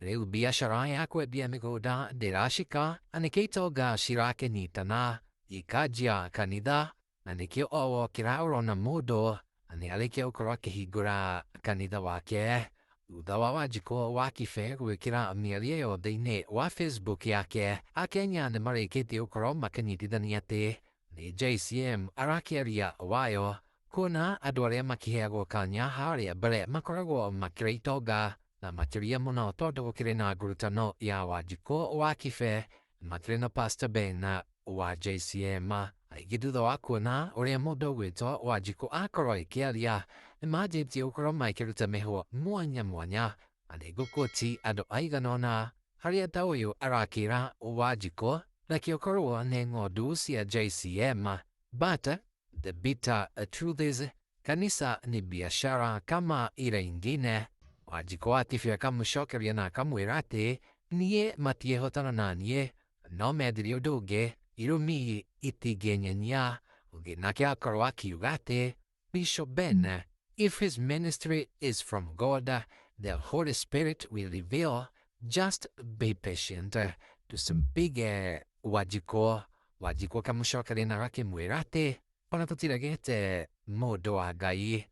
Rĩu biashara ya kwendia mĩgũnda ndĩracika na nĩkĩo itonga cirakĩnyitana ikanjia kanitha na nĩkĩo o wokĩra ũrona mũndũ nĩarĩkia gũkorwo akĩhingũra kanitha wake thutha wa Wanjikũ wa Kibe gwĩkĩra mĩario ĩyo thĩinĩ wa Facebook yake. Akenya nĩmarĩkĩtie gũkorwo makĩnyitithania atĩ nĩ JCM arakĩaria wayo, kuona andũ arĩa makĩheagwo kanya harĩa mbere makoragwo makĩrĩ itonga na makĩria mũno tondũ gũkĩrĩ na ngurutano ya Wanjikũ wa Kibe makĩrĩ na Pastor Ben wa JCM. Aingĩ thutha wa kuona ũrĩa mũndũ ũgwĩtwo Wanjikũ akorwo akĩaria nĩmanjĩtie gũkorwo makĩruta mĩhwo mwanya mwanya, na nĩngũkũti andũ aigana ũna harĩa ta ũyũ arakĩra Wanjikũ reke ũkorwo nĩ ng'ondu cia JCM, but the bitter truth is kanisa ni biashara kama ile ingine. Wanjikũ wa Kibe akamũcokeria na akamwĩra atĩ niĩ matiehotana na niĩ no mendire ũndũ ũngĩ irumi itingĩnyenia. Ũngĩ nake akorwo akiuga atĩ Bishop Ben, if his ministry is from God, the Holy Spirit will reveal. Just be patient. Tusimpige Wanjikũ. Wanjikũ akamũcokeria na akĩmwĩra atĩ ona tũtiregete mũndũ wa Ngai,